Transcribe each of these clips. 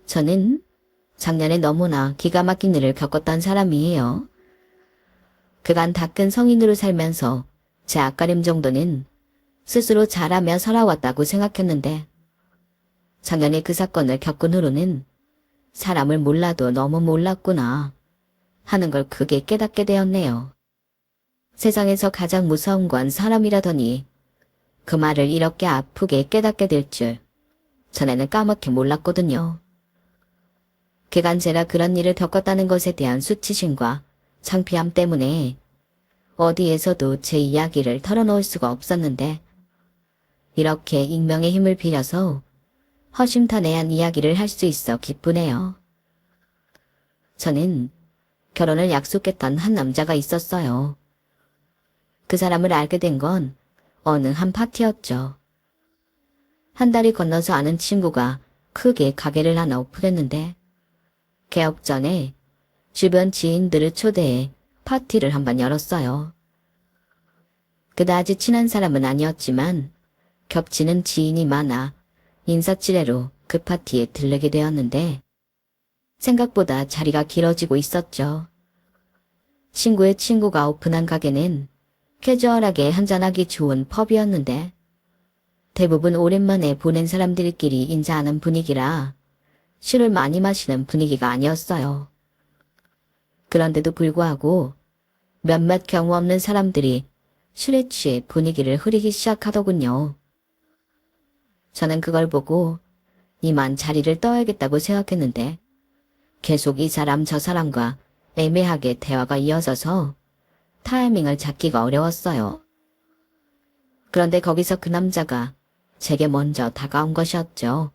저는 작년에 너무나 기가 막힌 일을 겪었던 사람이에요. 그간 다 큰 성인으로 살면서 제 앞가림 정도는 스스로 잘하며 살아왔다고 생각했는데 작년에 그 사건을 겪은 후로는 사람을 몰라도 너무 몰랐구나 하는 걸 크게 깨닫게 되었네요. 세상에서 가장 무서운 건 사람이라더니 그 말을 이렇게 아프게 깨닫게 될 줄 전에는 까맣게 몰랐거든요. 그간 제가 그런 일을 겪었다는 것에 대한 수치심과 창피함 때문에 어디에서도 제 이야기를 털어놓을 수가 없었는데 이렇게 익명의 힘을 빌려서 허심탄회한 이야기를 할 수 있어 기쁘네요. 저는 결혼을 약속했던 한 남자가 있었어요. 그 사람을 알게 된 건 어느 한 파티였죠. 한 달이 건너서 아는 친구가 크게 가게를 하나 오픈했는데 개업 전에 주변 지인들을 초대해 파티를 한번 열었어요. 그다지 친한 사람은 아니었지만 겹치는 지인이 많아 인사치레로 그 파티에 들르게 되었는데 생각보다 자리가 길어지고 있었죠. 친구의 친구가 오픈한 가게는 캐주얼하게 한잔하기 좋은 펍이었는데 대부분 오랜만에 보낸 사람들끼리 인사하는 분위기라 술을 많이 마시는 분위기가 아니었어요. 그런데도 불구하고 몇몇 경우 없는 사람들이 술에 취해 분위기를 흐리기 시작하더군요. 저는 그걸 보고 이만 자리를 떠야겠다고 생각했는데 계속 이 사람 저 사람과 애매하게 대화가 이어져서 타이밍을 잡기가 어려웠어요. 그런데 거기서 그 남자가 제게 먼저 다가온 것이었죠.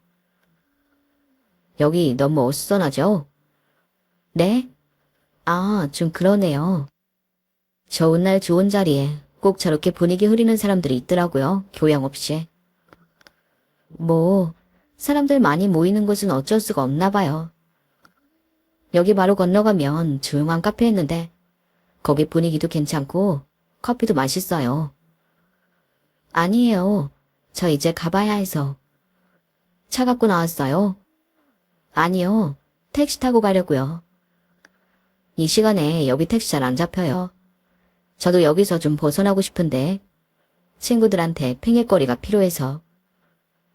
여기 너무 어수선하죠? 네? 아, 좀 그러네요. 좋은 날 좋은 자리에 꼭 저렇게 분위기 흐리는 사람들이 있더라고요. 교양 없이. 뭐 사람들 많이 모이는 곳은 어쩔 수가 없나 봐요. 여기 바로 건너가면 조용한 카페 있는데 거기 분위기도 괜찮고 커피도 맛있어요. 아니에요. 저 이제 가봐야 해서. 차 갖고 나왔어요? 아니요. 택시 타고 가려고요. 이 시간에 여기 택시 잘 안 잡혀요. 저도 여기서 좀 벗어나고 싶은데 친구들한테 핑계거리가 필요해서.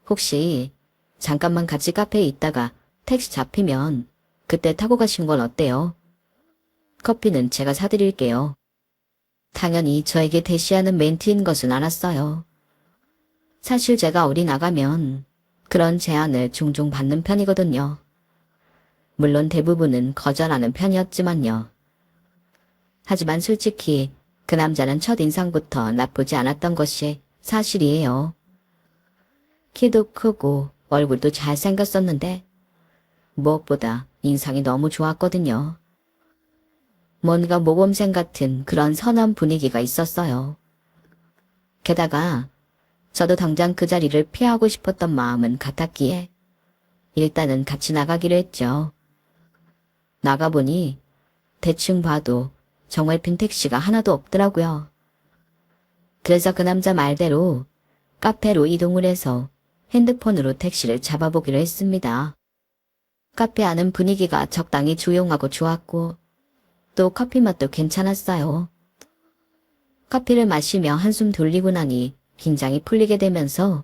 혹시 잠깐만 같이 카페에 있다가 택시 잡히면 그때 타고 가시는 건 어때요? 커피는 제가 사드릴게요. 당연히 저에게 대시하는 멘트인 것은 알았어요. 사실 제가 어디 나가면 그런 제안을 종종 받는 편이거든요. 물론 대부분은 거절하는 편이었지만요. 하지만 솔직히 그 남자는 첫인상부터 나쁘지 않았던 것이 사실이에요. 키도 크고 얼굴도 잘생겼었는데 무엇보다 인상이 너무 좋았거든요. 뭔가 모범생 같은 그런 선한 분위기가 있었어요. 게다가 저도 당장 그 자리를 피하고 싶었던 마음은 같았기에 일단은 같이 나가기로 했죠. 나가보니 대충 봐도 정말 빈 택시가 하나도 없더라고요. 그래서 그 남자 말대로 카페로 이동을 해서 핸드폰으로 택시를 잡아보기로 했습니다. 카페 안은 분위기가 적당히 조용하고 좋았고 또 커피 맛도 괜찮았어요. 커피를 마시며 한숨 돌리고 나니 긴장이 풀리게 되면서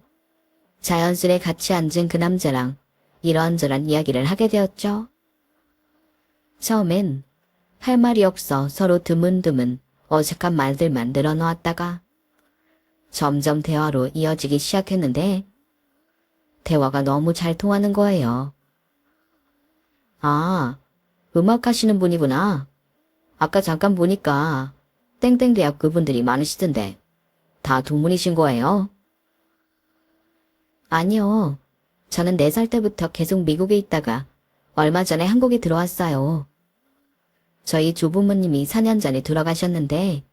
자연스레 같이 앉은 그 남자랑 이런저런 이야기를 하게 되었죠. 처음엔 할 말이 없어 서로 드문드문 어색한 말들만 늘어놓았다가 점점 대화로 이어지기 시작했는데 대화가 너무 잘 통하는 거예요. 아, 음악 하시는 분이구나. 아까 잠깐 보니까 땡땡 대학 그분들이 많으시던데 다 동문이신 거예요? 아니요. 저는 4살 때부터 계속 미국에 있다가 얼마 전에 한국에 들어왔어요. 저희 조부모님이 4년 전에 돌아가셨는데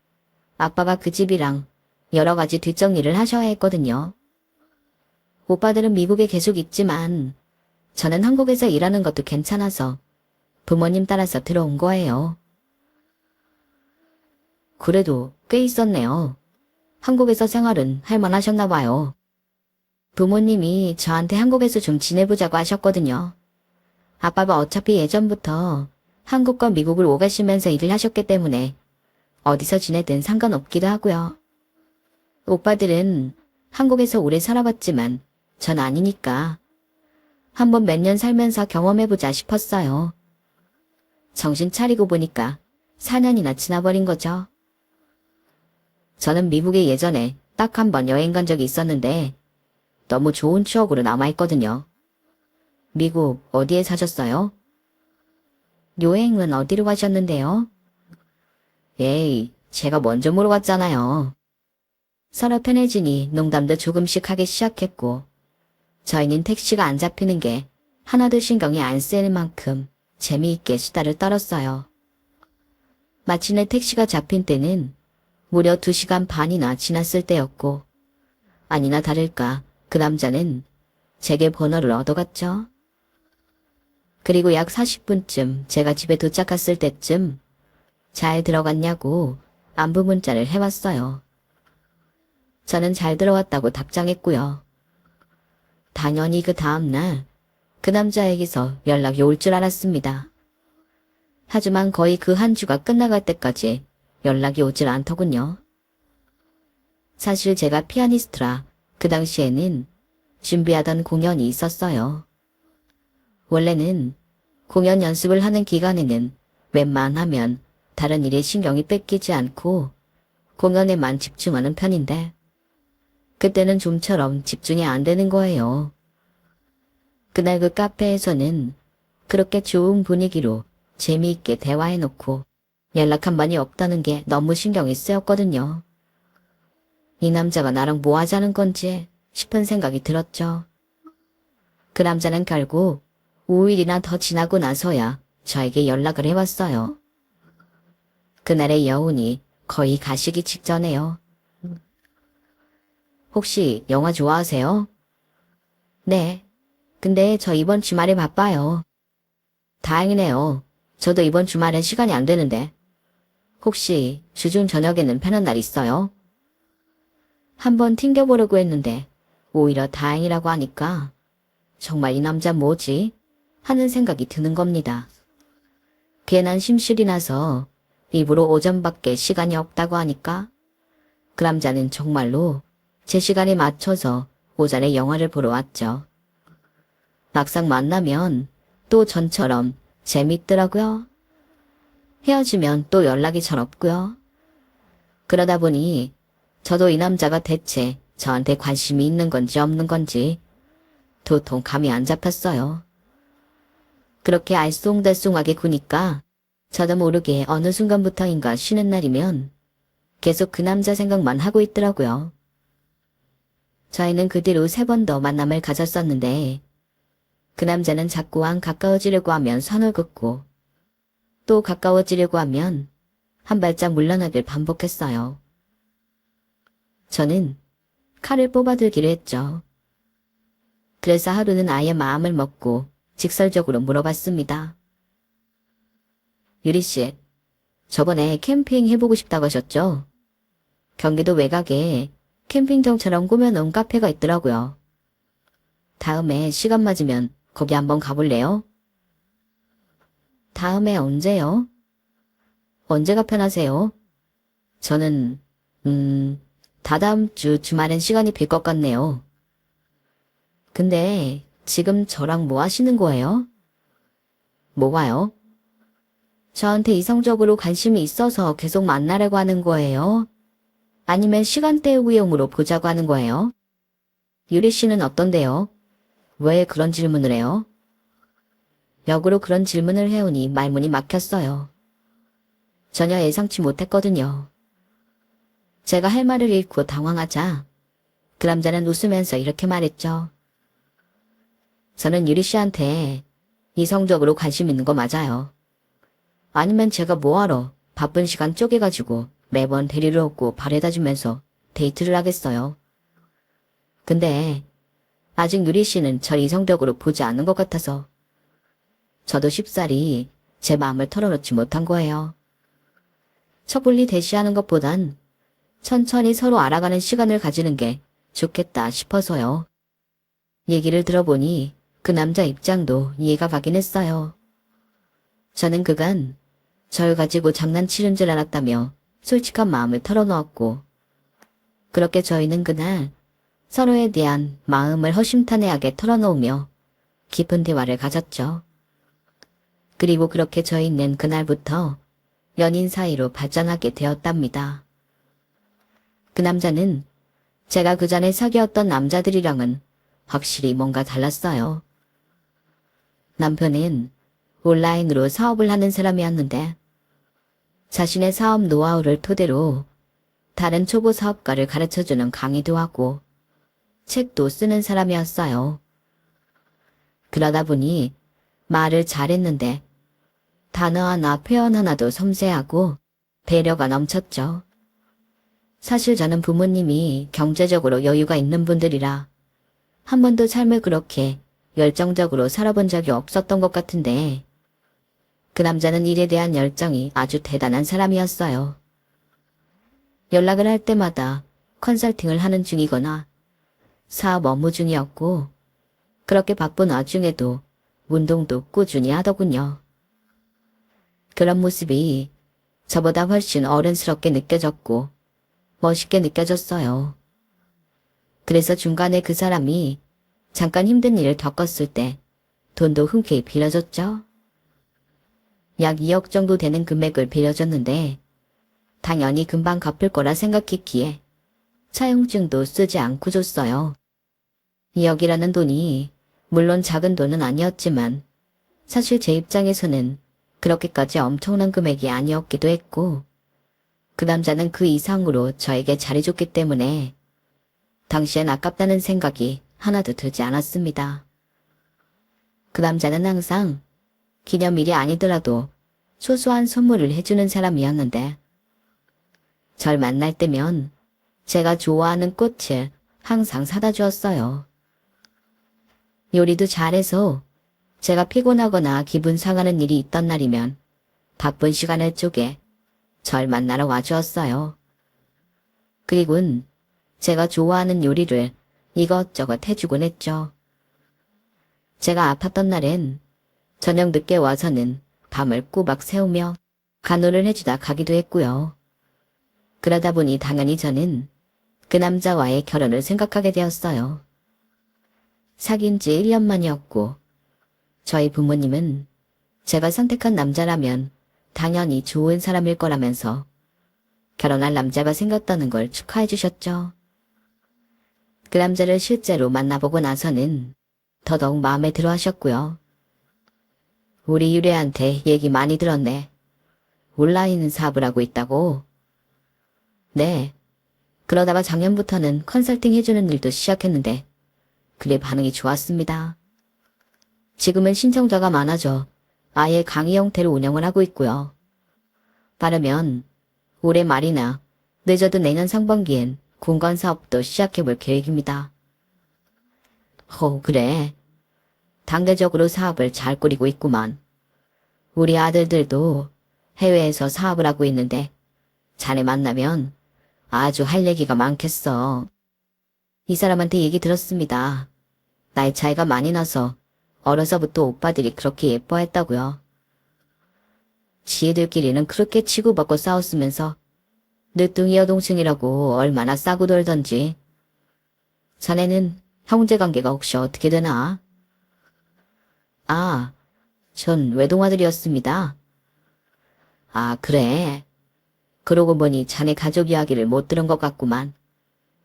아빠가 그 집이랑 여러 가지 뒷정리를 하셔야 했거든요. 오빠들은 미국에 계속 있지만 저는 한국에서 일하는 것도 괜찮아서 부모님 따라서 들어온 거예요. 그래도 꽤 있었네요. 한국에서 생활은 할만하셨나 봐요. 부모님이 저한테 한국에서 좀 지내보자고 하셨거든요. 아빠가 어차피 예전부터 한국과 미국을 오가시면서 일을 하셨기 때문에 어디서 지내든 상관없기도 하고요. 오빠들은 한국에서 오래 살아봤지만 전 아니니까 한번 몇 년 살면서 경험해보자 싶었어요. 정신 차리고 보니까 4년이나 지나버린 거죠. 저는 미국에 예전에 딱 한 번 여행 간 적이 있었는데 너무 좋은 추억으로 남아있거든요. 미국 어디에 사셨어요? 여행은 어디로 가셨는데요? 에이, 제가 먼저 물어봤잖아요. 서로 편해지니 농담도 조금씩 하기 시작했고 저희는 택시가 안 잡히는 게 하나도 신경이 안 쓰일 만큼 재미있게 수다를 떨었어요. 마침내 택시가 잡힌 때는 무려 2시간 반이나 지났을 때였고 아니나 다를까 그 남자는 제게 번호를 얻어갔죠. 그리고 약 40분쯤 제가 집에 도착했을 때쯤 잘 들어갔냐고 안부 문자를 해왔어요. 저는 잘 들어왔다고 답장했고요. 당연히 그 다음날 그 남자에게서 연락이 올 줄 알았습니다. 하지만 거의 그 한 주가 끝나갈 때까지 연락이 오질 않더군요. 사실 제가 피아니스트라 그 당시에는 준비하던 공연이 있었어요. 원래는 공연 연습을 하는 기간에는 웬만하면 다른 일에 신경이 뺏기지 않고 공연에만 집중하는 편인데 그때는 좀처럼 집중이 안 되는 거예요. 그날 그 카페에서는 그렇게 좋은 분위기로 재미있게 대화해놓고 연락 한 번이 없다는 게 너무 신경이 쓰였거든요. 이 남자가 나랑 뭐 하자는 건지 싶은 생각이 들었죠. 그 남자는 결국 5일이나 더 지나고 나서야 저에게 연락을 해왔어요. 그날의 여운이 거의 가시기 직전에요. 혹시 영화 좋아하세요? 네. 근데 저 이번 주말에 바빠요. 다행이네요. 저도 이번 주말엔 시간이 안 되는데. 혹시 주중 저녁에는 편한 날 있어요? 한번 튕겨보려고 했는데 오히려 다행이라고 하니까 정말 이 남자 뭐지? 하는 생각이 드는 겁니다. 괜한 심술이 나서 입으로 오전밖에 시간이 없다고 하니까 그 남자는 정말로 제 시간에 맞춰서 오전에 영화를 보러 왔죠. 막상 만나면 또 전처럼 재밌더라고요. 헤어지면 또 연락이 잘 없고요. 그러다 보니 저도 이 남자가 대체 저한테 관심이 있는 건지 없는 건지 도통 감이 안 잡혔어요. 그렇게 알쏭달쏭하게 구니까 저도 모르게 어느 순간부터인가 쉬는 날이면 계속 그 남자 생각만 하고 있더라고요. 저희는 그 뒤로 3번 더 만남을 가졌었는데 그 남자는 자꾸만 가까워지려고 하면 선을 긋고 또 가까워지려고 하면 한 발짝 물러나길 반복했어요. 저는 칼을 뽑아들기로 했죠. 그래서 하루는 아예 마음을 먹고 직설적으로 물어봤습니다. 유리씨, 저번에 캠핑 해보고 싶다고 하셨죠? 경기도 외곽에 캠핑장처럼 꾸며놓은 카페가 있더라고요. 다음에 시간 맞으면 거기 한번 가볼래요? 다음에 언제요? 언제가 편하세요? 저는 다다음 주 주말엔 시간이 빌 것 같네요. 근데 지금 저랑 뭐 하시는 거예요? 뭐가요? 저한테 이성적으로 관심이 있어서 계속 만나려고 하는 거예요? 아니면 시간 때우기용으로 보자고 하는 거예요? 유리 씨는 어떤데요? 왜 그런 질문을 해요? 역으로 그런 질문을 해오니 말문이 막혔어요. 전혀 예상치 못했거든요. 제가 할 말을 잃고 당황하자 그 남자는 웃으면서 이렇게 말했죠. 저는 유리 씨한테 이성적으로 관심 있는 거 맞아요. 아니면 제가 뭐하러 바쁜 시간 쪼개가지고 매번 데리러 오고 바래다 주면서 데이트를 하겠어요. 근데 아직 유리 씨는 절 이성적으로 보지 않는 것 같아서 저도 쉽사리 제 마음을 털어놓지 못한 거예요. 섣불리 대시하는 것보단 천천히 서로 알아가는 시간을 가지는 게 좋겠다 싶어서요. 얘기를 들어보니 그 남자 입장도 이해가 가긴 했어요. 저는 그간 절 가지고 장난치는 줄 알았다며 솔직한 마음을 털어놓았고, 그렇게 저희는 그날 서로에 대한 마음을 허심탄회하게 털어놓으며 깊은 대화를 가졌죠. 그리고 그렇게 저희는 그날부터 연인 사이로 발전하게 되었답니다. 그 남자는 제가 그전에 사귀었던 남자들이랑은 확실히 뭔가 달랐어요. 남편은 온라인으로 사업을 하는 사람이었는데 자신의 사업 노하우를 토대로 다른 초보 사업가를 가르쳐주는 강의도 하고 책도 쓰는 사람이었어요. 그러다 보니 말을 잘했는데 단어 하나 표현 하나도 섬세하고 배려가 넘쳤죠. 사실 저는 부모님이 경제적으로 여유가 있는 분들이라 한 번도 삶을 그렇게 열정적으로 살아본 적이 없었던 것 같은데 그 남자는 일에 대한 열정이 아주 대단한 사람이었어요. 연락을 할 때마다 컨설팅을 하는 중이거나 사업 업무 중이었고 그렇게 바쁜 와중에도 운동도 꾸준히 하더군요. 그런 모습이 저보다 훨씬 어른스럽게 느껴졌고 멋있게 느껴졌어요. 그래서 중간에 그 사람이 잠깐 힘든 일을 겪었을 때 돈도 흔쾌히 빌려줬죠. 약 2억 정도 되는 금액을 빌려줬는데 당연히 금방 갚을 거라 생각했기에 차용증도 쓰지 않고 줬어요. 2억이라는 돈이 물론 작은 돈은 아니었지만 사실 제 입장에서는 그렇게까지 엄청난 금액이 아니었기도 했고 그 남자는 그 이상으로 저에게 잘해줬기 때문에 당시엔 아깝다는 생각이 하나도 들지 않았습니다. 그 남자는 항상 기념일이 아니더라도 소소한 선물을 해주는 사람이었는데 절 만날 때면 제가 좋아하는 꽃을 항상 사다 주었어요. 요리도 잘해서 제가 피곤하거나 기분 상하는 일이 있던 날이면 바쁜 시간을 쪼개 절 만나러 와주었어요. 그리고는 제가 좋아하는 요리를 이것저것 해주곤 했죠. 제가 아팠던 날엔 저녁 늦게 와서는 밤을 꼬박 새우며 간호를 해주다 가기도 했고요. 그러다 보니 당연히 저는 그 남자와의 결혼을 생각하게 되었어요. 사귄 지 1년 만이었고 저희 부모님은 제가 선택한 남자라면 당연히 좋은 사람일 거라면서 결혼할 남자가 생겼다는 걸 축하해 주셨죠. 그 남자를 실제로 만나보고 나서는 더더욱 마음에 들어 하셨고요. 우리 유래한테 얘기 많이 들었네. 온라인 사업을 하고 있다고. 네. 그러다가 작년부터는 컨설팅 해주는 일도 시작했는데 그래 반응이 좋았습니다. 지금은 신청자가 많아져 아예 강의 형태로 운영을 하고 있고요. 빠르면 올해 말이나 늦어도 내년 상반기엔 공간 사업도 시작해볼 계획입니다. 그래. 단계적으로 사업을 잘 꾸리고 있구만. 우리 아들들도 해외에서 사업을 하고 있는데 자네 만나면 아주 할 얘기가 많겠어. 이 사람한테 얘기 들었습니다. 나이 차이가 많이 나서 어려서부터 오빠들이 그렇게 예뻐했다고요. 지혜들끼리는 그렇게 치고받고 싸웠으면서 늦둥이 여동생이라고 얼마나 싸고 놀던지. 자네는 형제관계가 혹시 어떻게 되나? 아, 전 외동아들이었습니다. 아, 그래. 그러고 보니 자네 가족 이야기를 못 들은 것 같구만.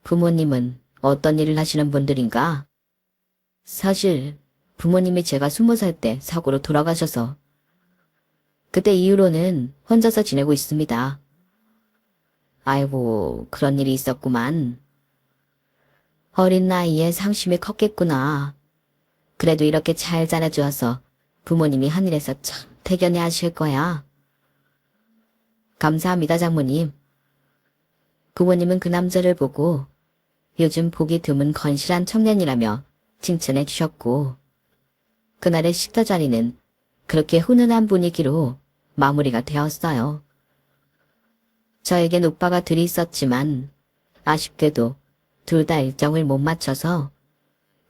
부모님은 어떤 일을 하시는 분들인가? 사실 부모님이 제가 20살 때 사고로 돌아가셔서 그때 이후로는 혼자서 지내고 있습니다. 아이고, 그런 일이 있었구만. 어린 나이에 상심이 컸겠구나. 그래도 이렇게 잘 자라주어서 부모님이 하늘에서 참 대견해 하실 거야. 감사합니다, 장모님. 부모님은 그 남자를 보고 요즘 보기 드문 건실한 청년이라며 칭찬해 주셨고 그날의 식사 자리는 그렇게 훈훈한 분위기로 마무리가 되었어요. 저에겐 오빠가 둘이 있었지만 아쉽게도 둘 다 일정을 못 맞춰서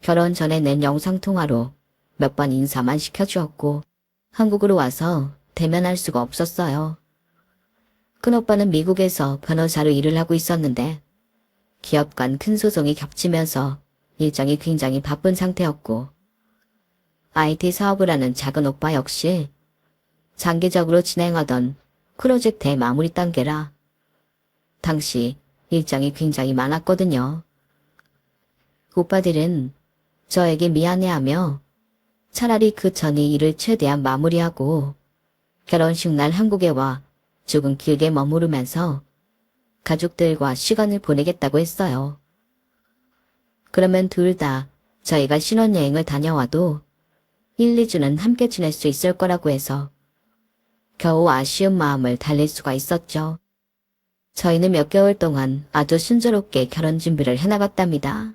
결혼 전에 낸 영상통화로 몇 번 인사만 시켜주었고 한국으로 와서 대면할 수가 없었어요. 큰오빠는 미국에서 변호사로 일을 하고 있었는데 기업 간 큰 소송이 겹치면서 일정이 굉장히 바쁜 상태였고 IT 사업을 하는 작은 오빠 역시 장기적으로 진행하던 프로젝트의 마무리 단계라 당시 일정이 굉장히 많았거든요. 오빠들은 저에게 미안해하며 차라리 그 전에 일을 최대한 마무리하고 결혼식 날 한국에 와 조금 길게 머무르면서 가족들과 시간을 보내겠다고 했어요. 그러면 둘 다 저희가 신혼여행을 다녀와도 1, 2주는 함께 지낼 수 있을 거라고 해서 겨우 아쉬운 마음을 달랠 수가 있었죠. 저희는 몇 개월 동안 아주 순조롭게 결혼 준비를 해나갔답니다.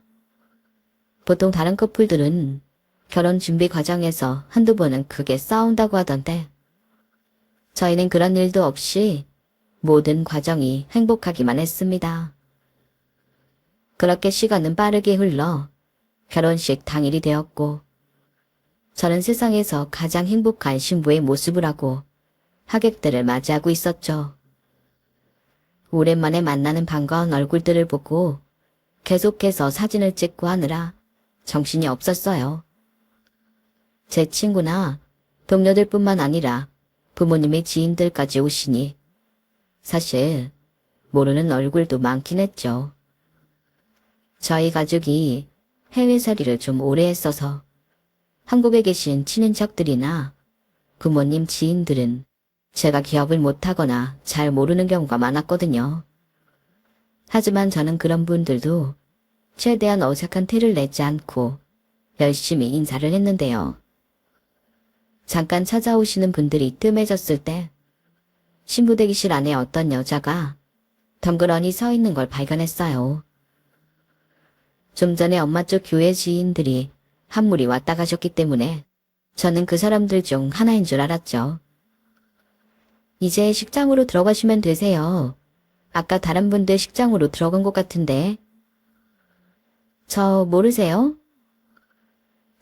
보통 다른 커플들은 결혼 준비 과정에서 한두 번은 크게 싸운다고 하던데 저희는 그런 일도 없이 모든 과정이 행복하기만 했습니다. 그렇게 시간은 빠르게 흘러 결혼식 당일이 되었고 저는 세상에서 가장 행복한 신부의 모습을 하고 하객들을 맞이하고 있었죠. 오랜만에 만나는 반가운 얼굴들을 보고 계속해서 사진을 찍고 하느라 정신이 없었어요. 제 친구나 동료들뿐만 아니라 부모님의 지인들까지 오시니 사실 모르는 얼굴도 많긴 했죠. 저희 가족이 해외살이를 좀 오래 했어서 한국에 계신 친인척들이나 부모님 지인들은 제가 기억을 못하거나 잘 모르는 경우가 많았거든요. 하지만 저는 그런 분들도 최대한 어색한 티를 내지 않고 열심히 인사를 했는데요. 잠깐 찾아오시는 분들이 뜸해졌을 때 신부 대기실 안에 어떤 여자가 덩그러니 서 있는 걸 발견했어요. 좀 전에 엄마 쪽 교회 지인들이 한 무리 왔다 가셨기 때문에 저는 그 사람들 중 하나인 줄 알았죠. 이제 식장으로 들어가시면 되세요. 아까 다른 분들 식장으로 들어간 것 같은데. 저 모르세요?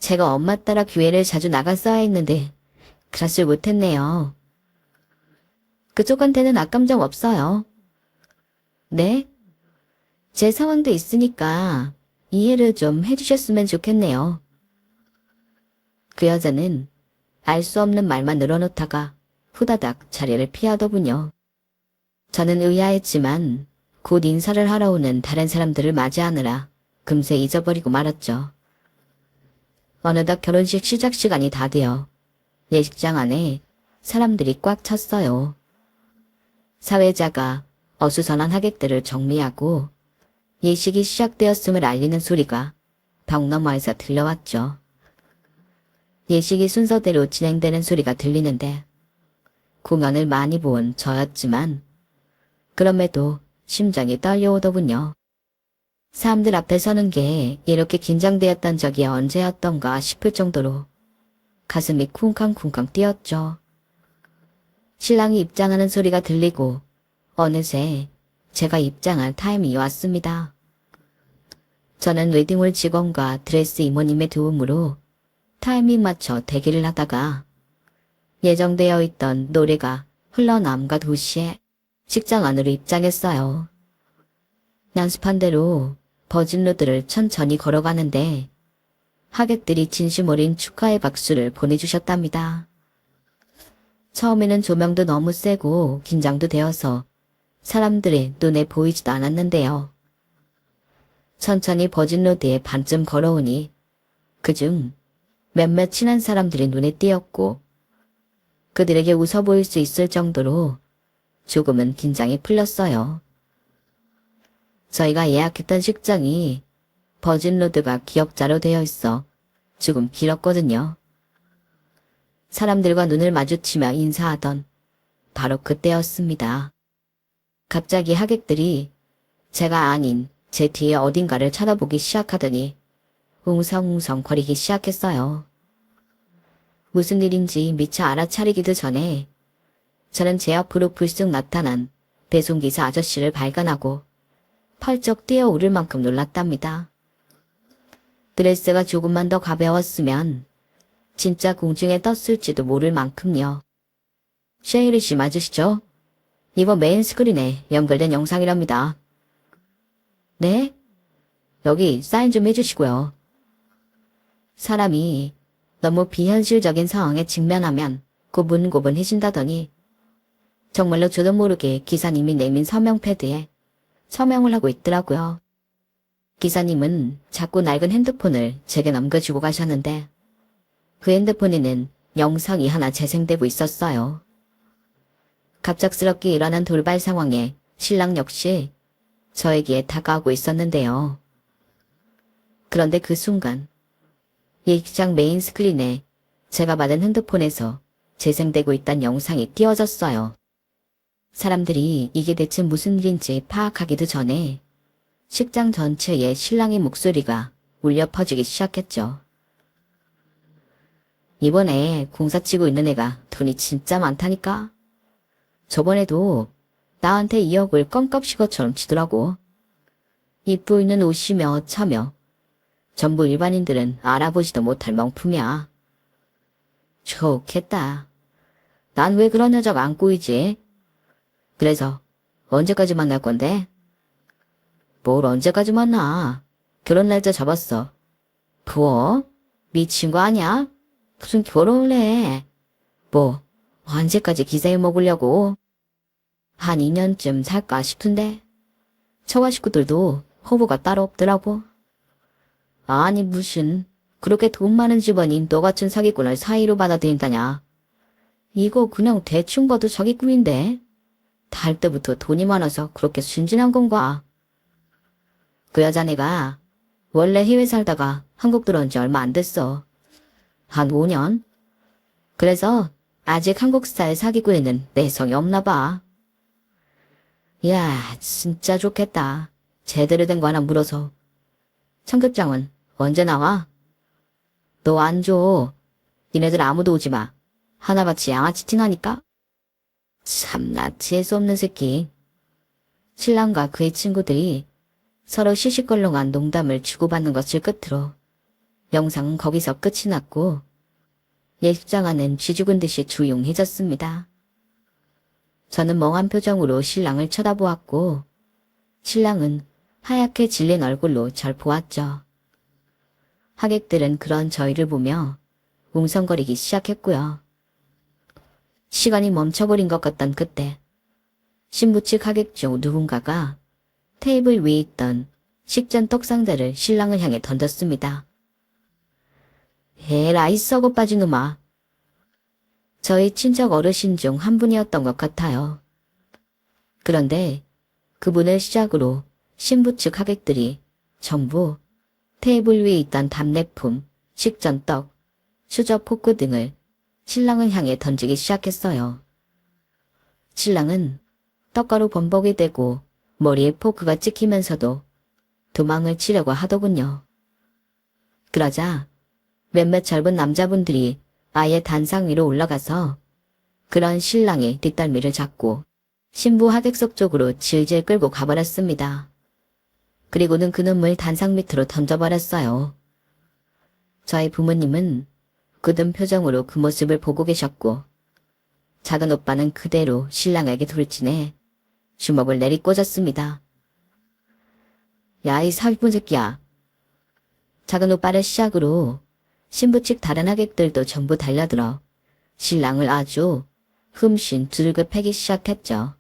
제가 엄마 따라 교회를 자주 나갔어야 했는데 그럴줄 못했네요. 그쪽한테는 악감정 없어요. 네? 제 상황도 있으니까 이해를 좀 해주셨으면 좋겠네요. 그 여자는 알 수 없는 말만 늘어놓다가 후다닥 자리를 피하더군요. 저는 의아했지만 곧 인사를 하러 오는 다른 사람들을 맞이하느라 금세 잊어버리고 말았죠. 어느덧 결혼식 시작 시간이 다 되어 예식장 안에 사람들이 꽉 찼어요. 사회자가 어수선한 하객들을 정리하고 예식이 시작되었음을 알리는 소리가 벽 너머에서 들려왔죠. 예식이 순서대로 진행되는 소리가 들리는데 공연을 많이 본 저였지만 그럼에도 심장이 떨려오더군요. 사람들 앞에 서는 게 이렇게 긴장되었던 적이 언제였던가 싶을 정도로 가슴이 쿵쾅쿵쾅 뛰었죠. 신랑이 입장하는 소리가 들리고 어느새 제가 입장할 타임이 왔습니다. 저는 웨딩홀 직원과 드레스 이모님의 도움으로 타이밍 맞춰 대기를 하다가 예정되어 있던 노래가 흘러남과 동시에 식장 안으로 입장했어요. 연습한 대로 버진로드를 천천히 걸어가는데 하객들이 진심 어린 축하의 박수를 보내주셨답니다. 처음에는 조명도 너무 세고 긴장도 되어서 사람들의 눈에 보이지도 않았는데요. 천천히 버진로드에 반쯤 걸어오니 그중 몇몇 친한 사람들이 눈에 띄었고 그들에게 웃어 보일 수 있을 정도로 조금은 긴장이 풀렸어요. 저희가 예약했던 식장이 버진로드가 기역자로 되어 있어 조금 길었거든요. 사람들과 눈을 마주치며 인사하던 바로 그때였습니다. 갑자기 하객들이 제가 아닌 제 뒤에 어딘가를 쳐다보기 시작하더니 웅성웅성 거리기 시작했어요. 무슨 일인지 미처 알아차리기도 전에 저는 제 옆으로 불쑥 나타난 배송기사 아저씨를 발견하고 펄쩍 뛰어오를 만큼 놀랐답니다. 드레스가 조금만 더 가벼웠으면 진짜 공중에 떴을지도 모를 만큼요. 셰이리 씨 맞으시죠? 이거 메인 스크린에 연결된 영상이랍니다. 네? 여기 사인 좀 해주시고요. 사람이 너무 비현실적인 상황에 직면하면 고분고분해진다더니 정말로 저도 모르게 기사님이 내민 서명 패드에 서명을 하고 있더라고요. 기사님은 자꾸 낡은 핸드폰을 제게 넘겨주고 가셨는데 그 핸드폰에는 영상이 하나 재생되고 있었어요. 갑작스럽게 일어난 돌발 상황에 신랑 역시 저에게 다가오고 있었는데요. 그런데 그 순간 일기장 메인 스크린에 제가 받은 핸드폰에서 재생되고 있던 영상이 띄워졌어요. 사람들이 이게 대체 무슨 일인지 파악하기도 전에 식장 전체에 신랑의 목소리가 울려 퍼지기 시작했죠. 이번에 공사 치고 있는 애가 돈이 진짜 많다니까. 저번에도 나한테 2억을 껌값인 것처럼 치더라고. 입고 있는 옷이며 차며 전부 일반인들은 알아보지도 못할 명품이야. 좋겠다. 난 왜 그런 여자가 안 꼬이지? 그래서 언제까지 만날 건데? 뭘 언제까지 만나? 결혼 날짜 잡았어. 뭐? 미친 거 아니야? 무슨 결혼을 해? 뭐 언제까지 기세에 먹으려고? 한 2년쯤 살까 싶은데 처가 식구들도 호부가 따로 없더라고. 아니 무슨 그렇게 돈 많은 집안인 너 같은 사기꾼을 사이로 받아들인다냐. 이거 그냥 대충 봐도 사기꾼인데 달 때부터 돈이 많아서 그렇게 순진한 건가. 그 여자네가 원래 해외 살다가 한국 들어온 지 얼마 안 됐어. 한 5년? 그래서 아직 한국 스타일 사기꾼에는 내성이 없나 봐. 이야 진짜 좋겠다. 제대로 된 거 하나 물어서. 청첩장은 언제 나와? 너 안 줘. 니네들 아무도 오지 마. 하나같이 양아치 티나니까? 참나 지혜수 없는 새끼. 신랑과 그의 친구들이 서로 시시껄렁한 농담을 주고받는 것을 끝으로 영상은 거기서 끝이 났고 예식장 안은 쥐죽은 듯이 조용해졌습니다. 저는 멍한 표정으로 신랑을 쳐다보았고 신랑은 하얗게 질린 얼굴로 절 보았죠. 하객들은 그런 저희를 보며 웅성거리기 시작했고요. 시간이 멈춰버린 것 같던 그때 신부 측 하객 중 누군가가 테이블 위에 있던 식전 떡상자를 신랑을 향해 던졌습니다. 에라이 썩어 빠진 놈아. 저희 친척 어르신 중 한 분이었던 것 같아요. 그런데 그분을 시작으로 신부 측 하객들이 전부 테이블 위에 있던 답례품, 식전떡, 수저 포크 등을 신랑을 향해 던지기 시작했어요. 신랑은 떡가루 범벅이 되고 머리에 포크가 찍히면서도 도망을 치려고 하더군요. 그러자 몇몇 젊은 남자분들이 아예 단상 위로 올라가서 그런 신랑의 뒷덜미를 잡고 신부 하객석 쪽으로 질질 끌고 가버렸습니다. 그리고는 그놈을 단상 밑으로 던져버렸어요. 저희 부모님은 굳은 표정으로 그 모습을 보고 계셨고 작은 오빠는 그대로 신랑에게 돌진해 주먹을 내리꽂았습니다. 야, 이 사기꾼 새끼야. 작은 오빠를 시작으로 신부 측 다른 하객들도 전부 달려들어 신랑을 아주 흠씬 두들겨 패기 시작했죠.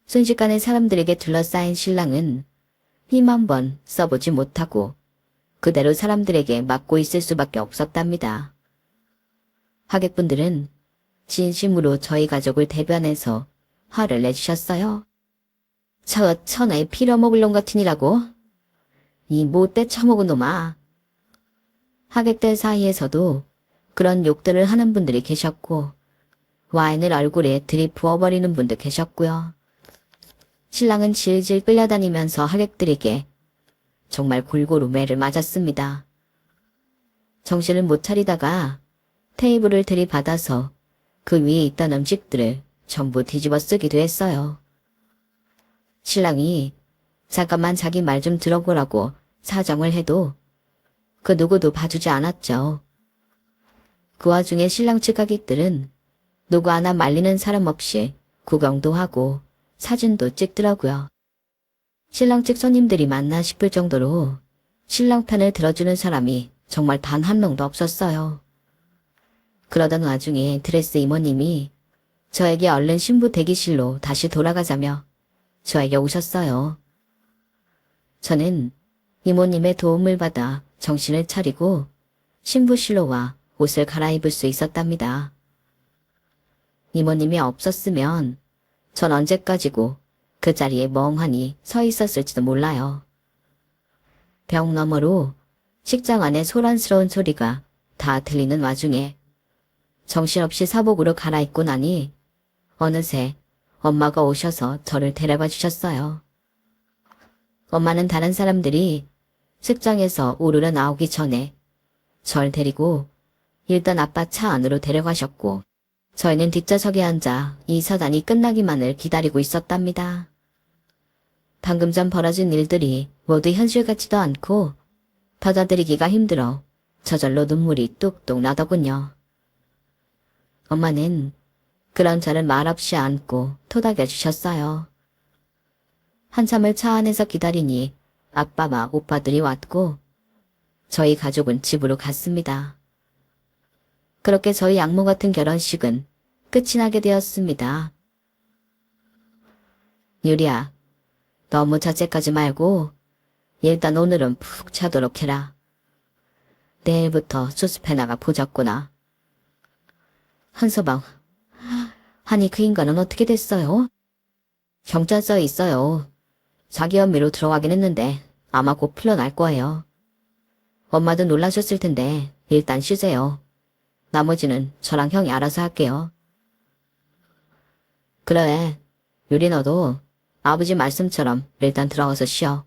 순식간에 사람들에게 둘러싸인 신랑은 힘 한 번 써보지 못하고 그대로 사람들에게 맞고 있을 수밖에 없었답니다. 하객분들은 진심으로 저희 가족을 대변해서 화를 내주셨어요. 저 천하에 필요먹을 놈 같으니라고? 이 못돼 처먹은 놈아. 하객들 사이에서도 그런 욕들을 하는 분들이 계셨고 와인을 얼굴에 들이부어버리는 분도 계셨고요. 신랑은 질질 끌려다니면서 하객들에게 정말 골고루 매를 맞았습니다. 정신을 못 차리다가 테이블을 들이받아서 그 위에 있던 음식들을 전부 뒤집어 쓰기도 했어요. 신랑이 잠깐만 자기 말 좀 들어보라고 사정을 해도 그 누구도 봐주지 않았죠. 그 와중에 신랑 측 가객들은 누구 하나 말리는 사람 없이 구경도 하고 사진도 찍더라고요. 신랑 측 손님들이 맞나 싶을 정도로 신랑 편을 들어주는 사람이 정말 단 한 명도 없었어요. 그러던 와중에 드레스 이모님이 저에게 얼른 신부 대기실로 다시 돌아가자며 저에게 오셨어요. 저는 이모님의 도움을 받아 정신을 차리고 신부실로 와 옷을 갈아입을 수 있었답니다. 이모님이 없었으면 전 언제까지고 그 자리에 멍하니 서 있었을지도 몰라요. 벽 너머로 식장 안에 소란스러운 소리가 다 들리는 와중에 정신없이 사복으로 갈아입고 나니 어느새 엄마가 오셔서 저를 데려가 주셨어요. 엄마는 다른 사람들이 식장에서 우르르 나오기 전에 절 데리고 일단 아빠 차 안으로 데려가셨고 저희는 뒷좌석에 앉아 이 사단이 끝나기만을 기다리고 있었답니다. 방금 전 벌어진 일들이 모두 현실 같지도 않고 받아들이기가 힘들어 저절로 눈물이 뚝뚝 나더군요. 엄마는 그런 저를 말없이 안고 토닥여 주셨어요. 한참을 차 안에서 기다리니 아빠와 오빠들이 왔고 저희 가족은 집으로 갔습니다. 그렇게 저희 악몽 같은 결혼식은 끝이 나게 되었습니다. 유리야, 너무 자책하지 말고 일단 오늘은 푹 자도록 해라. 내일부터 수습해 나가 보자꾸나. 한서방, 아니 그 인간은 어떻게 됐어요? 경찰서에 있어요. 자기 혐의로 들어가긴 했는데 아마 곧 풀려날 거예요. 엄마도 놀라셨을 텐데 일단 쉬세요. 나머지는 저랑 형이 알아서 할게요. 그래, 유리 너도 아버지 말씀처럼 일단 들어가서 쉬어.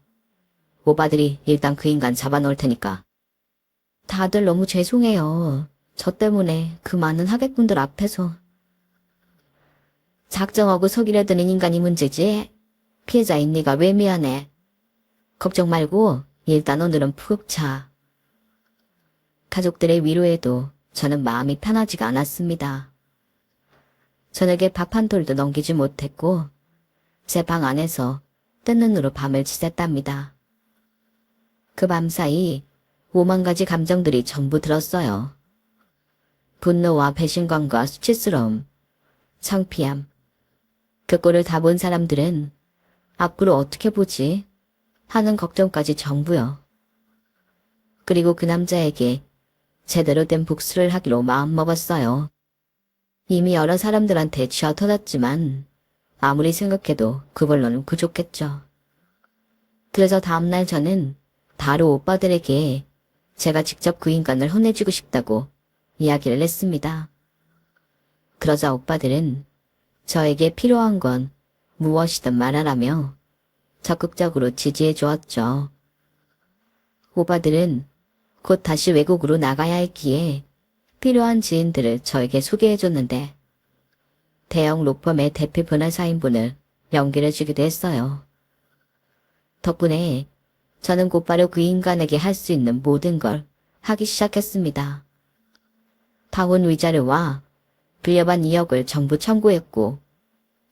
오빠들이 일단 그 인간 잡아놓을 테니까. 다들 너무 죄송해요. 저 때문에 그 많은 하객분들 앞에서. 작정하고 속이려 드는 인간이 문제지. 피해자인 네가 왜 미안해. 걱정 말고 일단 오늘은 푹 자. 가족들의 위로에도 저는 마음이 편하지가 않았습니다. 저녁에 밥 한 톨도 넘기지 못했고 제 방 안에서 뜬 눈으로 밤을 지샜답니다. 그 밤 사이 5만 가지 감정들이 전부 들었어요. 분노와 배신감과 수치스러움, 창피함. 그 꼴을 다 본 사람들은 앞으로 어떻게 보지? 하는 걱정까지 전부요. 그리고 그 남자에게 제대로 된 복수를 하기로 마음먹었어요. 이미 여러 사람들한테 쥐어 터졌지만 아무리 생각해도 그걸로는 부족했죠. 그래서 다음날 저는 바로 오빠들에게 제가 직접 그 인간을 혼내주고 싶다고 이야기를 했습니다. 그러자 오빠들은 저에게 필요한 건 무엇이든 말하라며 적극적으로 지지해 주었죠. 오빠들은 곧 다시 외국으로 나가야 했기에 필요한 지인들을 저에게 소개해 줬는데 대형 로펌의 대표 변호사인분을 연결해 주기도 했어요. 덕분에 저는 곧바로 그 인간에게 할 수 있는 모든 걸 하기 시작했습니다. 파혼 위자료와 빌려받은 2억을 전부 청구했고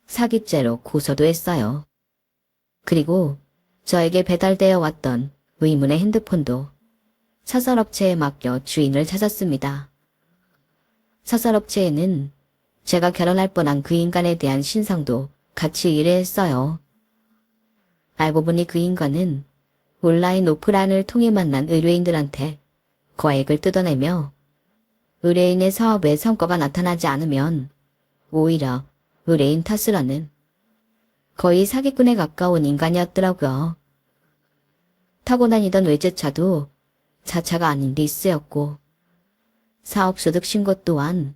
사기죄로 고소도 했어요. 그리고 저에게 배달되어 왔던 의문의 핸드폰도 사설업체에 맡겨 주인을 찾았습니다. 사설업체에는 제가 결혼할 뻔한 그 인간에 대한 신상도 같이 의뢰했어요. 알고 보니 그 인간은 온라인 오프라인을 통해 만난 의뢰인들한테 거액을 뜯어내며 의뢰인의 사업에 성과가 나타나지 않으면 오히려 의뢰인 탓을 하는 거의 사기꾼에 가까운 인간이었더라고요. 타고 다니던 외제차도 자차가 아닌 리스였고 사업소득 신고 또한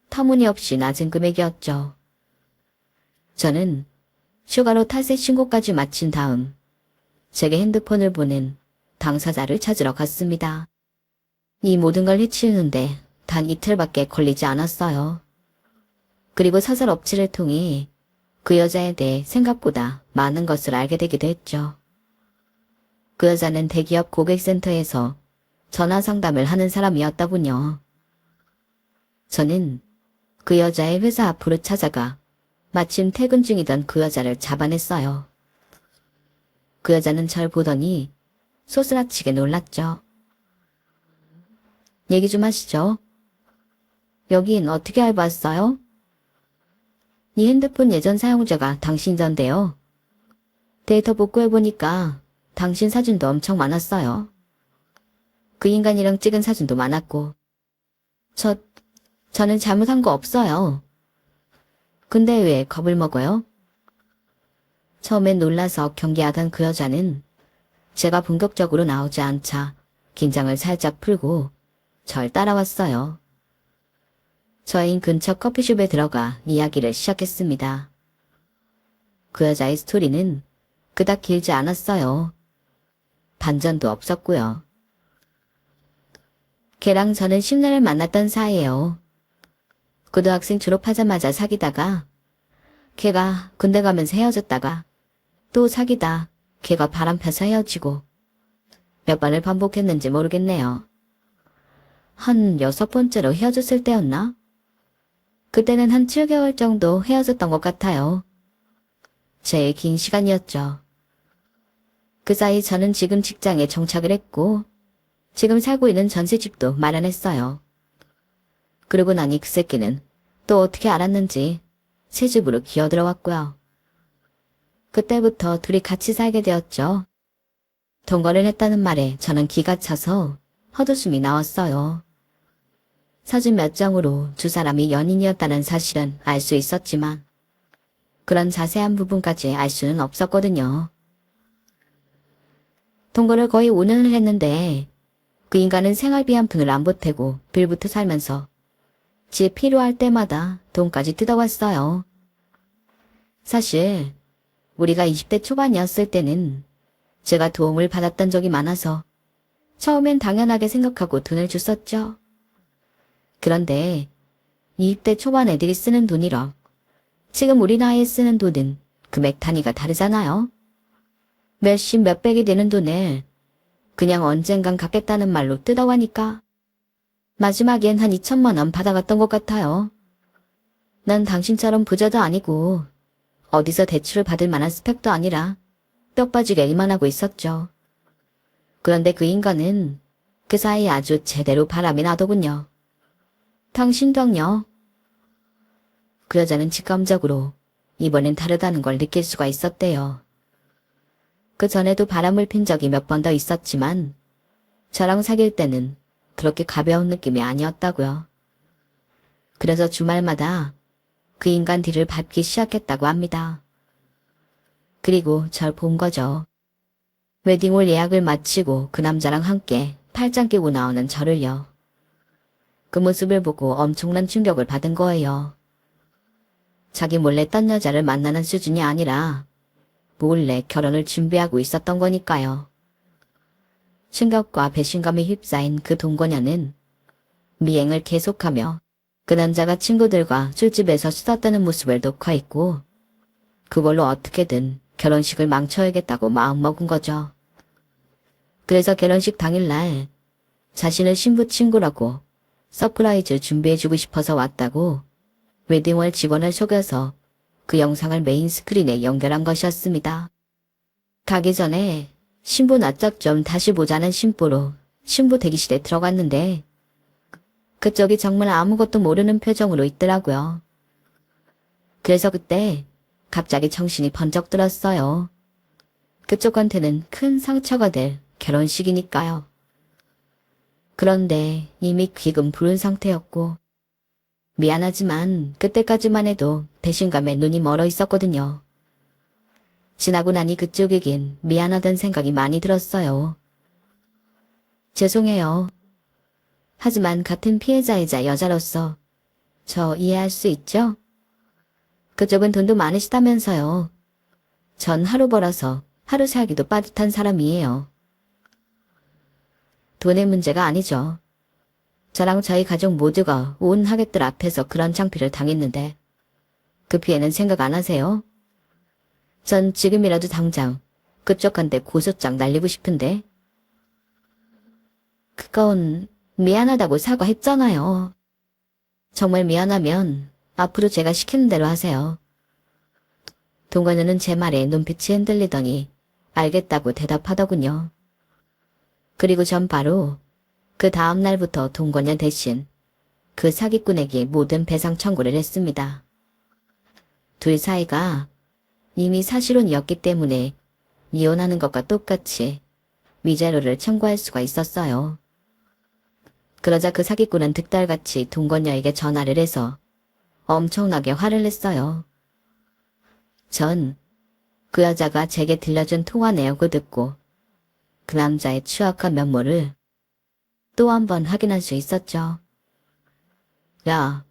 터무니없이 낮은 금액이었죠. 저는 휴가로 탈세 신고까지 마친 다음 제게 핸드폰을 보낸 당사자를 찾으러 갔습니다. 이 모든 걸 해치우는데 단 이틀밖에 걸리지 않았어요. 그리고 사설 업체를 통해 그 여자에 대해 생각보다 많은 것을 알게 되기도 했죠. 그 여자는 대기업 고객센터에서 전화 상담을 하는 사람이었더군요. 저는 그 여자의 회사 앞으로 찾아가 마침 퇴근 중이던 그 여자를 잡아냈어요. 그 여자는 절 보더니 소스라치게 놀랐죠. 얘기 좀 하시죠. 여긴 어떻게 알고 왔어요? 이 핸드폰 예전 사용자가 당신이던데요. 데이터 복구해보니까 당신 사진도 엄청 많았어요. 그 인간이랑 찍은 사진도 많았고. 저는 잘못한 거 없어요. 근데 왜 겁을 먹어요? 처음엔 놀라서 경계하던 그 여자는 제가 본격적으로 나오지 않자 긴장을 살짝 풀고 절 따라왔어요. 저희는 근처 커피숍에 들어가 이야기를 시작했습니다. 그 여자의 스토리는 그닥 길지 않았어요. 반전도 없었고요. 걔랑 저는 10년을 만났던 사이예요. 고등학생 졸업하자마자 사귀다가 걔가 군대 가면서 헤어졌다가 또 사귀다 걔가 바람 펴서 헤어지고 몇 번을 반복했는지 모르겠네요. 한 6번째로 헤어졌을 때였나? 그때는 한 7개월 정도 헤어졌던 것 같아요. 제일 긴 시간이었죠. 그 사이 저는 지금 직장에 정착을 했고 지금 살고 있는 전세집도 마련했어요. 그러고 나니 그 새끼는 또 어떻게 알았는지 새 집으로 기어들어왔고요. 그때부터 둘이 같이 살게 되었죠. 동거를 했다는 말에 저는 기가 차서 헛웃음이 나왔어요. 사진 몇 장으로 두 사람이 연인이었다는 사실은 알 수 있었지만 그런 자세한 부분까지 알 수는 없었거든요. 동거를 거의 5년을 했는데 그 인간은 생활비 한 푼을 안 보태고 빌부터 살면서 집 필요할 때마다 돈까지 뜯어왔어요. 사실 우리가 20대 초반이었을 때는 제가 도움을 받았던 적이 많아서 처음엔 당연하게 생각하고 돈을 줬었죠. 그런데 20대 초반 애들이 쓰는 돈이랑 지금 우리 나이에 쓰는 돈은 금액 단위가 다르잖아요. 몇십 몇백이 되는 돈을 그냥 언젠간 갚겠다는 말로 뜯어가니까 마지막엔 한 2천만 원 받아갔던 것 같아요. 난 당신처럼 부자도 아니고 어디서 대출을 받을 만한 스펙도 아니라 뼈 빠지게 일만 하고 있었죠. 그런데 그 인간은 그 사이에 아주 제대로 바람이 나더군요. 당신도요. 그 여자는 직감적으로 이번엔 다르다는 걸 느낄 수가 있었대요. 그 전에도 바람을 핀 적이 몇 번 더 있었지만 저랑 사귈 때는 그렇게 가벼운 느낌이 아니었다고요. 그래서 주말마다 그 인간 뒤를 밟기 시작했다고 합니다. 그리고 절 본 거죠. 웨딩홀 예약을 마치고 그 남자랑 함께 팔짱 끼고 나오는 저를요. 그 모습을 보고 엄청난 충격을 받은 거예요. 자기 몰래 딴 여자를 만나는 수준이 아니라 몰래 결혼을 준비하고 있었던 거니까요. 충격과 배신감에 휩싸인 그 동거녀는 미행을 계속하며 그 남자가 친구들과 술집에서 수다 떠는 모습을 녹화했고 그걸로 어떻게든 결혼식을 망쳐야겠다고 마음먹은 거죠. 그래서 결혼식 당일날 자신을 신부 친구라고 서프라이즈 준비해주고 싶어서 왔다고 웨딩홀 직원을 속여서 그 영상을 메인 스크린에 연결한 것이었습니다. 가기 전에 신부 낯짝 좀 다시 보자는 심보로 신부 대기실에 들어갔는데 그쪽이 정말 아무것도 모르는 표정으로 있더라고요. 그래서 그때 갑자기 정신이 번쩍 들었어요. 그쪽한테는 큰 상처가 될 결혼식이니까요. 그런데 이미 귀금 부른 상태였고 미안하지만 그때까지만 해도 배신감에 눈이 멀어 있었거든요. 지나고 나니 그쪽에겐 미안하다는 생각이 많이 들었어요. 죄송해요. 하지만 같은 피해자이자 여자로서 저 이해할 수 있죠? 그쪽은 돈도 많으시다면서요. 전 하루 벌어서 하루 살기도 빠듯한 사람이에요. 돈의 문제가 아니죠. 저랑 저희 가족 모두가 온 하객들 앞에서 그런 창피를 당했는데 그 피해는 생각 안 하세요? 전 지금이라도 당장 그쪽한테 고소장 날리고 싶은데. 그건 미안하다고 사과했잖아요. 정말 미안하면 앞으로 제가 시키는 대로 하세요. 동건녀는 제 말에 눈빛이 흔들리더니 알겠다고 대답하더군요. 그리고 전 바로 그 다음 날부터 동건녀 대신 그 사기꾼에게 모든 배상 청구를 했습니다. 둘 사이가 이미 사실혼이었기 때문에 이혼하는 것과 똑같이 위자료를 청구할 수가 있었어요. 그러자 그 사기꾼은 득달같이 동건녀에게 전화를 해서 엄청나게 화를 냈어요. 전 그 여자가 제게 들려준 통화 내역을 듣고 그 남자의 추악한 면모를 또 한 번 확인할 수 있었죠. 야,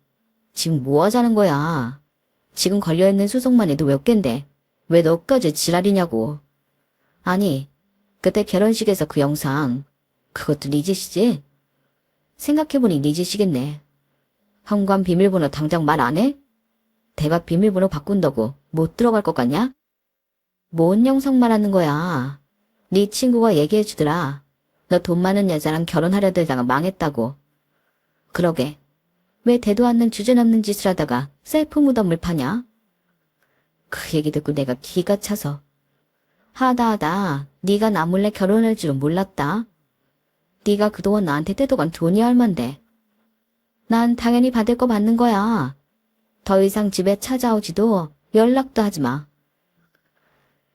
지금 뭐 하자는 거야? 지금 걸려있는 소송만 해도 몇 갠데 왜 너까지 지랄이냐고. 아니, 그때 결혼식에서 그 영상 그것도 네 짓이지? 생각해보니 네 짓이겠네. 현관 비밀번호 당장 말 안 해? 대박 비밀번호 바꾼다고 못 들어갈 것 같냐? 뭔 영상 말하는 거야? 네 친구가 얘기해주더라. 너 돈 많은 여자랑 결혼하려 들다가 망했다고. 그러게. 왜 대도 않는 주제넘는 짓을 하다가 셀프 무덤을 파냐? 그 얘기 듣고 내가 기가 차서. 하다 네가 나 몰래 결혼할 줄은 몰랐다. 네가 그동안 나한테 떼도간 돈이 얼만데. 난 당연히 받을 거 받는 거야. 더 이상 집에 찾아오지도 연락도 하지 마.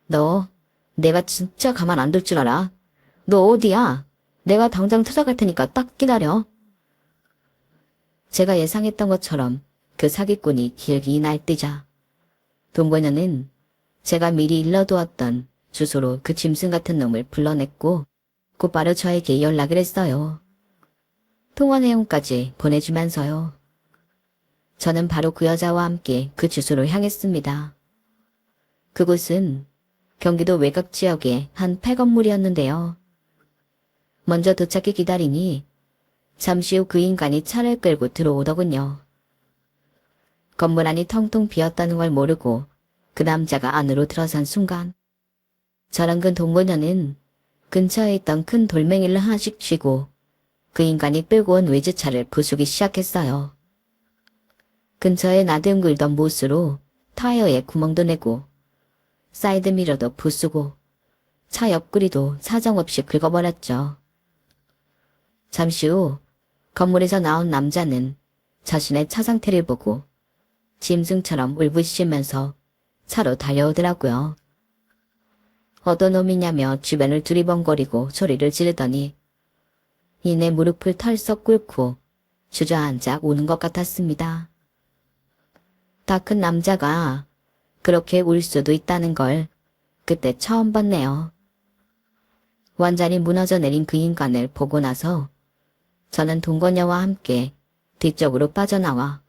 너 내가 진짜 가만 안 둘 줄 알아? 너 어디야? 내가 당장 찾아갈 테니까 딱 기다려. 제가 예상했던 것처럼 그 사기꾼이 길기 날뛰자 동건녀는 제가 미리 일러두었던 주소로 그 짐승 같은 놈을 불러냈고 곧바로 저에게 연락을 했어요. 통화 내용까지 보내주면서요. 저는 바로 그 여자와 함께 그 주소로 향했습니다. 그곳은 경기도 외곽 지역의 한 폐건물이었는데요. 먼저 도착해 기다리니 잠시 후 그 인간이 차를 끌고 들어오더군요. 건물 안이 텅텅 비었다는 걸 모르고 그 남자가 안으로 들어선 순간 저랑 그 동거녀는 근처에 있던 큰 돌멩이를 하나씩 쥐고 그 인간이 끌고 온 외제차를 부수기 시작했어요. 근처에 나뒹굴던 못으로 타이어에 구멍도 내고 사이드미러도 부수고 차 옆구리도 사정없이 긁어버렸죠. 잠시 후 건물에서 나온 남자는 자신의 차 상태를 보고 짐승처럼 울부짖으면서 차로 달려오더라고요. 어떤 놈이냐며 주변을 두리번거리고 소리를 지르더니 이내 무릎을 털썩 꿇고 주저앉아 우는 것 같았습니다. 다 큰 남자가 그렇게 울 수도 있다는 걸 그때 처음 봤네요. 완전히 무너져 내린 그 인간을 보고 나서 저는 동거녀와 함께 뒤쪽으로 빠져나와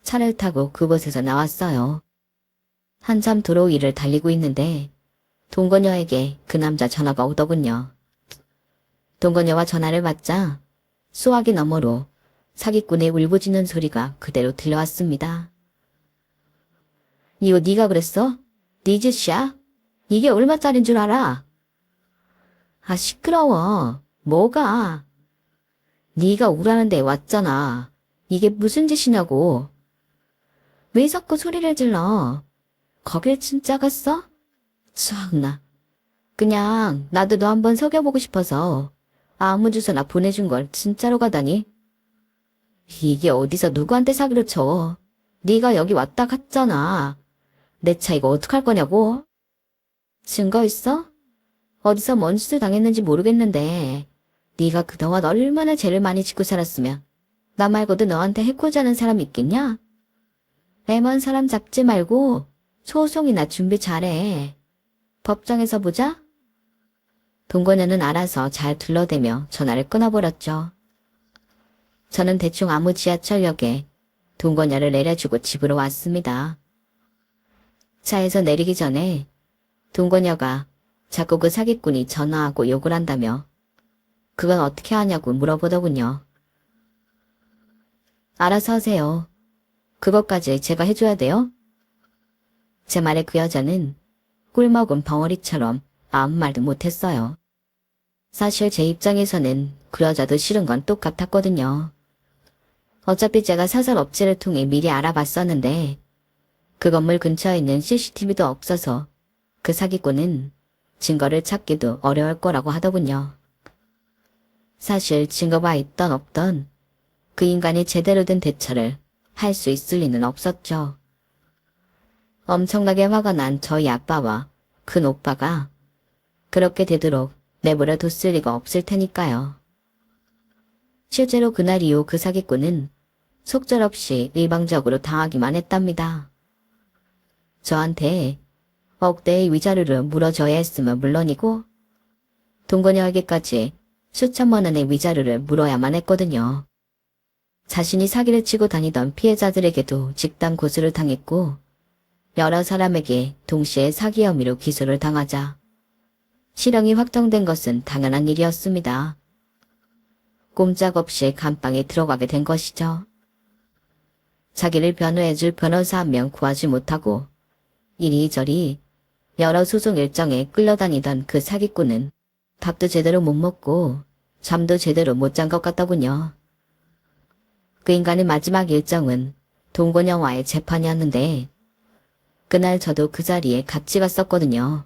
차를 타고 그곳에서 나왔어요. 한참 도로 위를 달리고 있는데 동거녀에게 그 남자 전화가 오더군요. 동거녀와 전화를 받자 수화기 너머로 사기꾼의 울부짖는 소리가 그대로 들려왔습니다. 이거 네가 그랬어? 네 짓이야? 이게 얼마짜린 줄 알아? 아 시끄러워. 뭐가? 네가 우라는 데 왔잖아. 이게 무슨 짓이냐고. 왜 자꾸 소리를 질러? 거길 진짜 갔어? 참나. 그냥 나도 너 한번 속여보고 싶어서 아무 주소나 보내준 걸 진짜로 가다니. 이게 어디서 누구한테 사기를 쳐. 네가 여기 왔다 갔잖아. 내 차 이거 어떡할 거냐고? 증거 있어? 어디서 뭔 짓을 당했는지 모르겠는데 네가 그동안 얼마나 죄를 많이 짓고 살았으면 나 말고도 너한테 해코지하는 사람 있겠냐? 애먼 사람 잡지 말고 소송이나 준비 잘해. 법정에서 보자. 동거녀는 알아서 잘 둘러대며 전화를 끊어버렸죠. 저는 대충 아무 지하철역에 동거녀를 내려주고 집으로 왔습니다. 차에서 내리기 전에 동거녀가 자꾸 그 사기꾼이 전화하고 욕을 한다며 그건 어떻게 하냐고 물어보더군요. 알아서 하세요. 그것까지 제가 해줘야 돼요? 제 말에 그 여자는 꿀먹은 벙어리처럼 아무 말도 못했어요. 사실 제 입장에서는 그 여자도 싫은 건 똑같았거든요. 어차피 제가 사설 업체를 통해 미리 알아봤었는데 그 건물 근처에 있는 CCTV도 없어서 그 사기꾼은 증거를 찾기도 어려울 거라고 하더군요. 사실 증거가 있던 없던 그 인간이 제대로 된 대처를 할 수 있을 리는 없었죠. 엄청나게 화가 난 저희 아빠와 큰 오빠가 그렇게 되도록 내버려 뒀을 리가 없을 테니까요. 실제로 그날 이후 그 사기꾼은 속절없이 일방적으로 당하기만 했답니다. 저한테 억대의 위자료를 물어줘야 했으면 물론이고 동거녀에게까지 수천만 원의 위자료를 물어야만 했거든요. 자신이 사기를 치고 다니던 피해자들에게도 집단 고소를 당했고 여러 사람에게 동시에 사기 혐의로 기소를 당하자 실형이 확정된 것은 당연한 일이었습니다. 꼼짝없이 감방에 들어가게 된 것이죠. 자기를 변호해줄 변호사 한 명 구하지 못하고 이리저리 여러 소송 일정에 끌려다니던 그 사기꾼은 밥도 제대로 못 먹고 잠도 제대로 못 잔 것 같더군요. 그 인간의 마지막 일정은 동거녀와의 재판이었는데 그날 저도 그 자리에 같이 갔었거든요.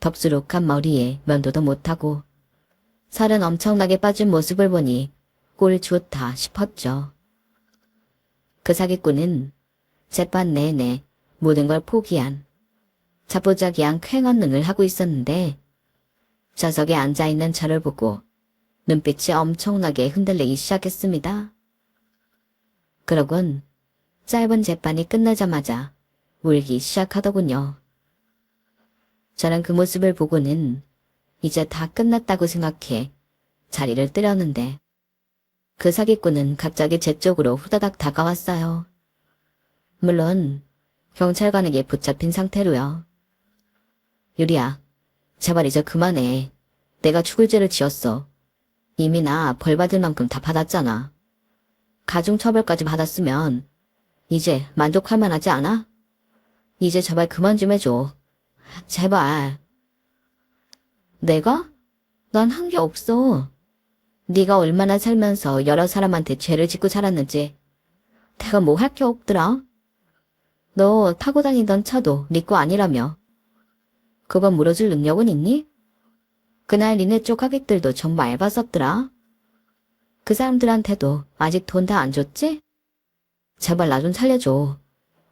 덥수룩한 머리에 면도도 못하고 살은 엄청나게 빠진 모습을 보니 꼴 좋다 싶었죠. 그 사기꾼은 재판 내내 모든 걸 포기한 자포자기한 쾌언능을 하고 있었는데 좌석에 앉아있는 저를 보고 눈빛이 엄청나게 흔들리기 시작했습니다. 그러곤 짧은 재판이 끝나자마자 울기 시작하더군요. 저는 그 모습을 보고는 이제 다 끝났다고 생각해 자리를 뜨려는데 그 사기꾼은 갑자기 제 쪽으로 후다닥 다가왔어요. 물론 경찰관에게 붙잡힌 상태로요. 유리야, 제발 이제 그만해. 내가 죽을 죄를 지었어. 이미 나 벌 받을 만큼 다 받았잖아. 가중처벌까지 받았으면 이제 만족할 만하지 않아? 이제 제발 그만 좀 해줘. 제발. 내가? 난 한 게 없어. 네가 얼마나 살면서 여러 사람한테 죄를 짓고 살았는지 내가 뭐 할 게 없더라. 너 타고 다니던 차도 네 거 아니라며. 그건 물어줄 능력은 있니? 그날 니네 쪽 하객들도 정말 얇았었더라. 그 사람들한테도 아직 돈 다 안 줬지? 제발 나 좀 살려줘.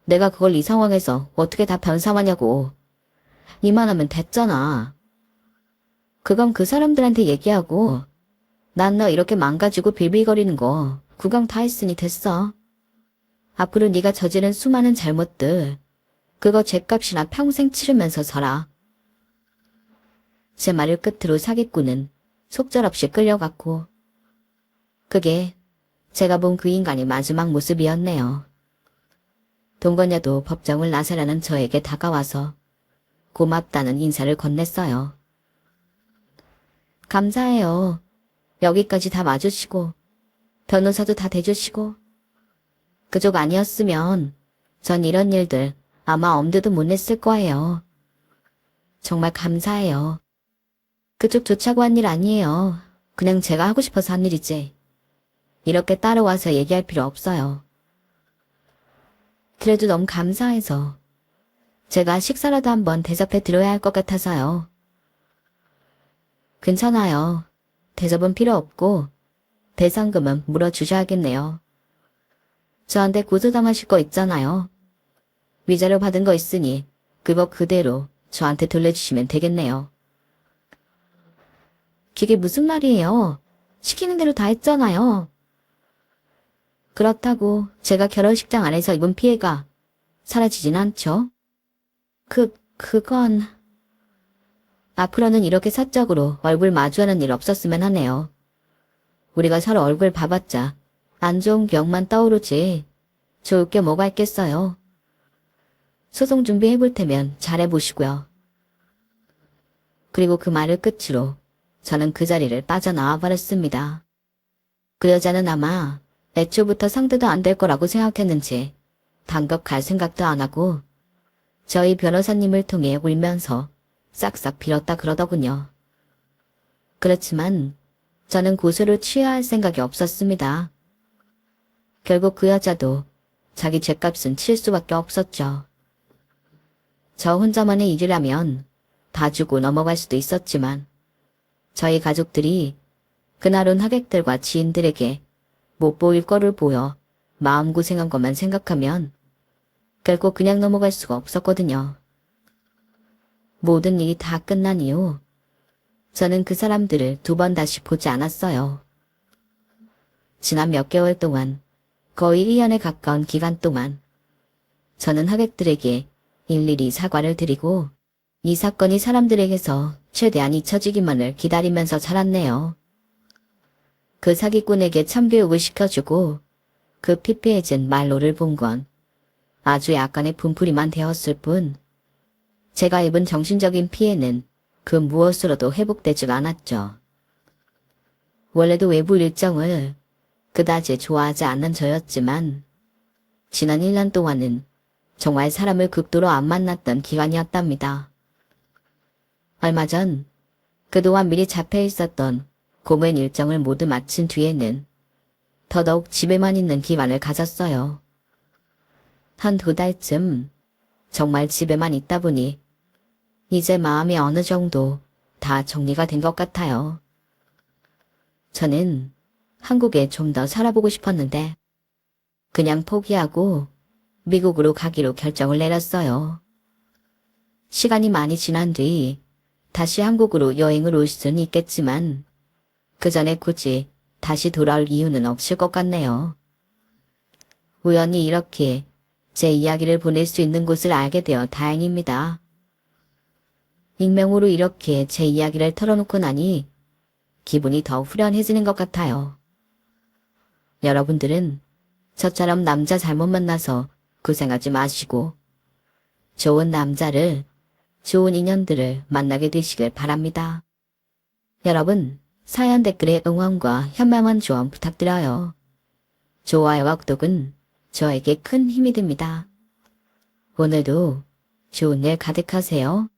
내가 그걸 이 상황에서 어떻게 다 변상하냐고. 이만하면 됐잖아. 그건 그 사람들한테 얘기하고 난 너 이렇게 망가지고 빌빌거리는 거 구경 다 했으니 됐어. 앞으로 네가 저지른 수많은 잘못들 그거 죗값이나 평생 치르면서 살아. 제 말을 끝으로 사기꾼은 속절없이 끌려갔고 그게 제가 본 그 인간의 마지막 모습이었네요. 동거녀도 법정을 나서려는 저에게 다가와서 고맙다는 인사를 건넸어요. 감사해요. 여기까지 다 와주시고 변호사도 다 대주시고 그쪽 아니었으면 전 이런 일들 아마 엄두도 못 냈을 거예요. 정말 감사해요. 그쪽 좋자고 한 일 아니에요. 그냥 제가 하고 싶어서 한 일이지. 이렇게 따라와서 얘기할 필요 없어요. 그래도 너무 감사해서 제가 식사라도 한번 대접해 드려야 할 것 같아서요. 괜찮아요. 대접은 필요 없고 배상금은 물어주셔야겠네요. 저한테 고소당하실 거 있잖아요. 위자료 받은 거 있으니 그거 그대로 저한테 돌려주시면 되겠네요. 그게 무슨 말이에요? 시키는 대로 다 했잖아요. 그렇다고 제가 결혼식장 안에서 입은 피해가 사라지진 않죠? 그건... 앞으로는 이렇게 사적으로 얼굴 마주하는 일 없었으면 하네요. 우리가 서로 얼굴 봐봤자 안 좋은 기억만 떠오르지 좋을 게 뭐가 있겠어요. 소송 준비해볼 테면 잘해보시고요. 그리고 그 말을 끝으로 저는 그 자리를 빠져나와 버렸습니다. 그 여자는 아마 애초부터 상대도 안 될 거라고 생각했는지 단겁 갈 생각도 안 하고 저희 변호사님을 통해 울면서 싹싹 빌었다 그러더군요. 그렇지만 저는 고소를 취해야 할 생각이 없었습니다. 결국 그 여자도 자기 죗값은 칠 수밖에 없었죠. 저 혼자만의 일이라면 다 주고 넘어갈 수도 있었지만 저희 가족들이 그날 온 하객들과 지인들에게 못 보일 거를 보여 마음고생한 것만 생각하면 결국 그냥 넘어갈 수가 없었거든요. 모든 일이 다 끝난 이후 저는 그 사람들을 두 번 다시 보지 않았어요. 지난 몇 개월 동안 거의 1년에 가까운 기간 동안 저는 하객들에게 일일이 사과를 드리고 이 사건이 사람들에게서 최대한 잊혀지기만을 기다리면서 살았네요. 그 사기꾼에게 참교육을 시켜주고 그 피폐해진 말로를 본 건 아주 약간의 분풀이만 되었을 뿐 제가 입은 정신적인 피해는 그 무엇으로도 회복되지가 않았죠. 원래도 외부 일정을 그다지 좋아하지 않는 저였지만 지난 1년 동안은 정말 사람을 극도로 안 만났던 기간이었답니다. 얼마 전 그동안 미리 잡혀 있었던 공연 일정을 모두 마친 뒤에는 더더욱 집에만 있는 기간을 가졌어요. 한 2달쯤 정말 집에만 있다 보니 이제 마음이 어느 정도 다 정리가 된 것 같아요. 저는 한국에 좀 더 살아보고 싶었는데 그냥 포기하고 미국으로 가기로 결정을 내렸어요. 시간이 많이 지난 뒤 다시 한국으로 여행을 올 수는 있겠지만 그 전에 굳이 다시 돌아올 이유는 없을 것 같네요. 우연히 이렇게 제 이야기를 보낼 수 있는 곳을 알게 되어 다행입니다. 익명으로 이렇게 제 이야기를 털어놓고 나니 기분이 더 후련해지는 것 같아요. 여러분들은 저처럼 남자 잘못 만나서 고생하지 마시고 좋은 남자를, 좋은 인연들을 만나게 되시길 바랍니다. 여러분, 사연 댓글에 응원과 현명한 조언 부탁드려요. 좋아요와 구독은 저에게 큰 힘이 됩니다. 오늘도 좋은 일 가득하세요.